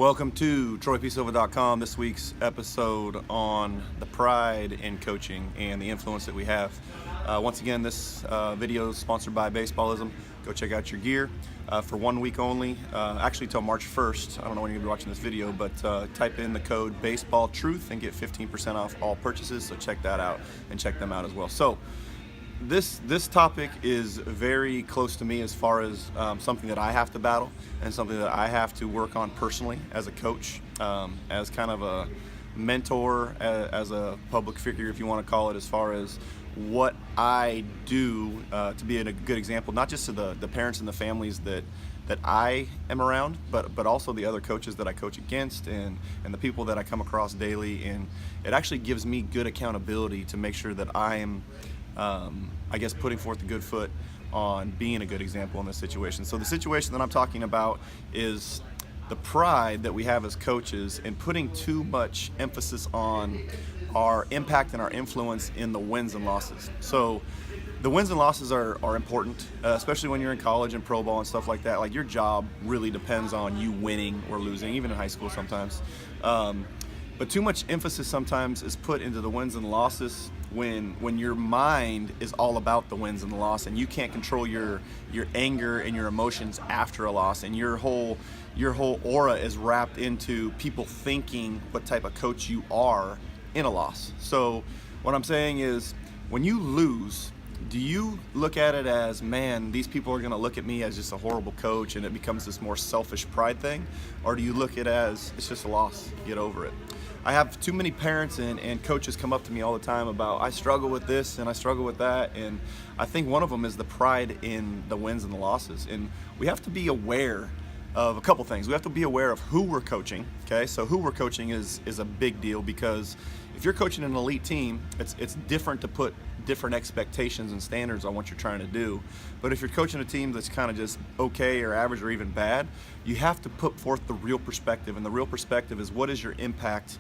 Welcome to TroyPSilva.com. This week's episode on the pride in coaching and the influence that we have. Once again, this video is sponsored by Baseballism. Go check out your gear for 1 week only, actually till March 1st. I don't know when you're going to be watching this video, but type in the code BaseballTruth and get 15% off all purchases. So check that out and check them out as well. So this topic is very close to me as far as something that I have to battle and something that I have to work on personally as a coach, as kind of a mentor, as a public figure, if you want to call it, as far as what I do to be a good example, not just to the parents and the families that I am around, but also the other coaches that I coach against and the people that I come across daily. And it actually gives me good accountability to make sure that I am I guess putting forth a good foot on being a good example in this situation. So the situation that I'm talking about is the pride that we have as coaches and putting too much emphasis on our impact and our influence in the wins and losses. So the wins and losses are important, especially when you're in college and pro ball and stuff like that. Like, your job really depends on you winning or losing, even in high school sometimes. But too much emphasis sometimes is put into the wins and losses when your mind is all about the wins and the loss, and you can't control your anger and your emotions after a loss, and your whole aura is wrapped into people thinking what type of coach you are in a loss. So what I'm saying is, when you lose, do you look at it as, man, these people are going to look at me as just a horrible coach, and it becomes this more selfish pride thing? Or do you look at it as, it's just a loss, get over it? I have too many parents and coaches come up to me all the time about, I struggle with this and I struggle with that, and I think one of them is the pride in the wins and the losses. And we have to be aware of a couple things. We have to be aware of who we're coaching, okay? So who we're coaching is a big deal, because if you're coaching an elite team, it's different to put different expectations and standards on what you're trying to do. But if you're coaching a team that's kind of just okay or average or even bad, you have to put forth the real perspective. And the real perspective is, what is your impact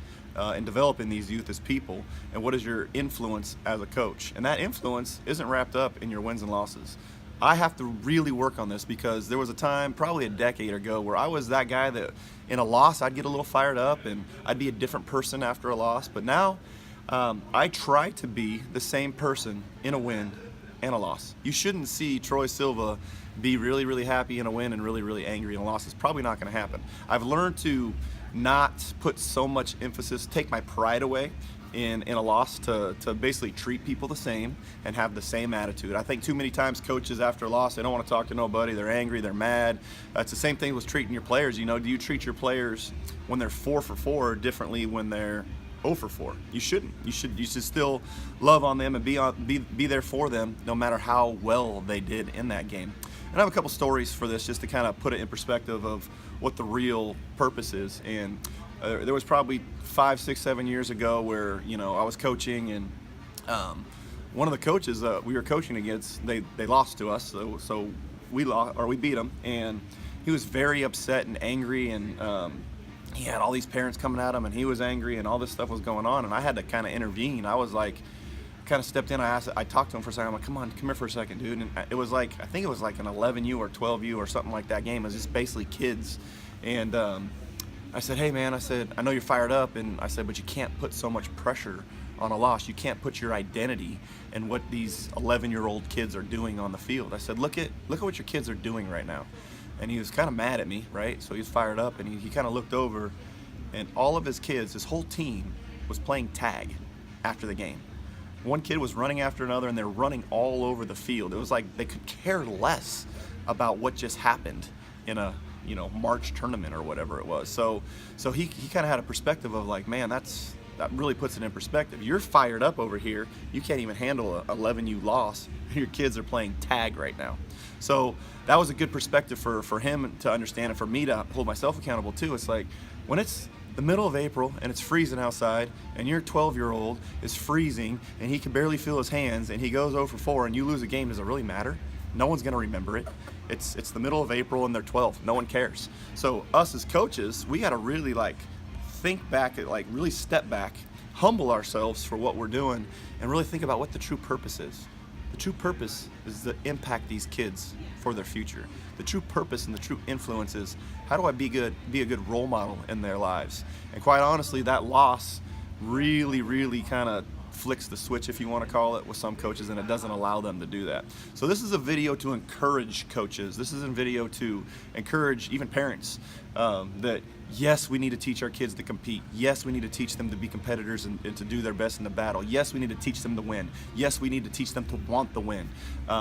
in developing these youth as people, and what is your influence as a coach? And that influence isn't wrapped up in your wins and losses. I have to really work on this, because there was a time, probably a decade ago, where I was that guy that in a loss I'd get a little fired up and I'd be a different person after a loss. But now I try to be the same person in a win and a loss. You shouldn't see Troy Silva be really, really happy in a win and really, really angry in a loss. It's probably not going to happen. I've learned to not put so much emphasis, take my pride away in a loss, to basically treat people the same and have the same attitude. I think too many times coaches after a loss, they don't want to talk to nobody, they're angry, they're mad. It's the same thing with treating your players. You know, do you treat your players when they're 4 for 4 differently when they're 0 for 4? You shouldn't. You should still love on them and be there for them, no matter how well they did in that game. And I have a couple stories for this, just to kind of put it in perspective of what the real purpose is. And there was probably 5, 6, 7 years ago where, you know, I was coaching, and one of the coaches we were coaching against, they lost to us, so we beat them, and he was very upset and angry, and he had all these parents coming at him, and he was angry, and all this stuff was going on, and I had to kind of intervene. I was like, kind of stepped in. I talked to him for a second. I'm like, come here for a second, dude. And it was like, I think it was like an 11U or 12U or something like that game. It was just basically kids. And I said, hey man, I said, I know you're fired up, and I said, but you can't put so much pressure on a loss. You can't put your identity in what these 11-year-old kids are doing on the field. I said, look at what your kids are doing right now. And he was kind of mad at me, right? So he was fired up, and he kind of looked over, and all of his kids, his whole team, was playing tag after the game. One kid was running after another, and they're running all over the field. It was like they could care less about what just happened in a, you know, March tournament or whatever it was. So he kind of had a perspective of like, man, that really puts it in perspective. You're fired up over here. You can't even handle a 11U loss. Your kids are playing tag right now. So that was a good perspective for him to understand, and for me to hold myself accountable too. It's like, when it's the middle of April and it's freezing outside, and your 12-year-old is freezing and he can barely feel his hands, and he goes 0 for 4 and you lose a game, does it really matter? No one's going to remember it. It's the middle of April and they're 12. No one cares. So us as coaches, we got to really think back, really step back, humble ourselves for what we're doing, and really think about what the true purpose is. The true purpose is to impact these kids for their future. The true purpose and the true influence is, how do I be a good role model in their lives? And quite honestly, that loss really kind of flicks the switch, if you want to call it, with some coaches, and it doesn't allow them to do that. So this is a video to encourage coaches. This is a video to encourage even parents that yes, we need to teach our kids to compete. Yes, we need to teach them to be competitors and to do their best in the battle. Yes, we need to teach them to win. Yes, we need to teach them to want the win.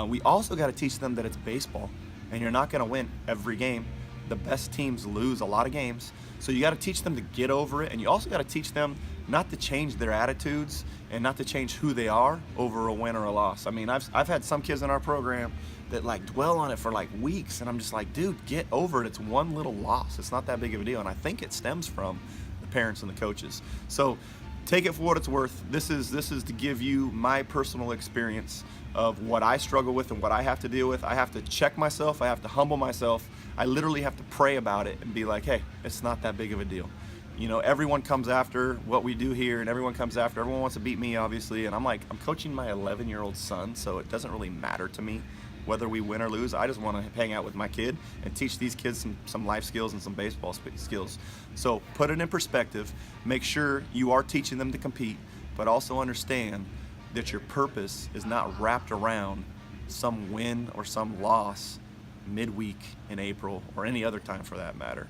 We also got to teach them that it's baseball, and you're not going to win every game. The best teams lose a lot of games. So you got to teach them to get over it, and you also got to teach them not to change their attitudes and not to change who they are over a win or a loss. I mean, I've had some kids in our program that like dwell on it for like weeks, and I'm just like, dude, get over it. It's one little loss. It's not that big of a deal. And I think it stems from the parents and the coaches. So take it for what it's worth. This is to give you my personal experience of what I struggle with and what I have to deal with. I have to check myself. I have to humble myself. I literally have to pray about it and be like, hey, it's not that big of a deal. You know, everyone comes after what we do here, and everyone wants to beat me, obviously. And I'm like, I'm coaching my 11-year-old son, so it doesn't really matter to me whether we win or lose. I just want to hang out with my kid and teach these kids some life skills and some baseball skills. So put it in perspective. Make sure you are teaching them to compete, but also understand that your purpose is not wrapped around some win or some loss midweek in April or any other time for that matter.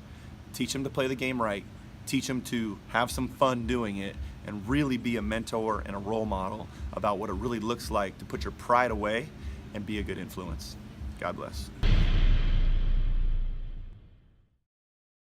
Teach them to play the game right. Teach them to have some fun doing it and really be a mentor and a role model about what it really looks like to put your pride away and be a good influence. God bless.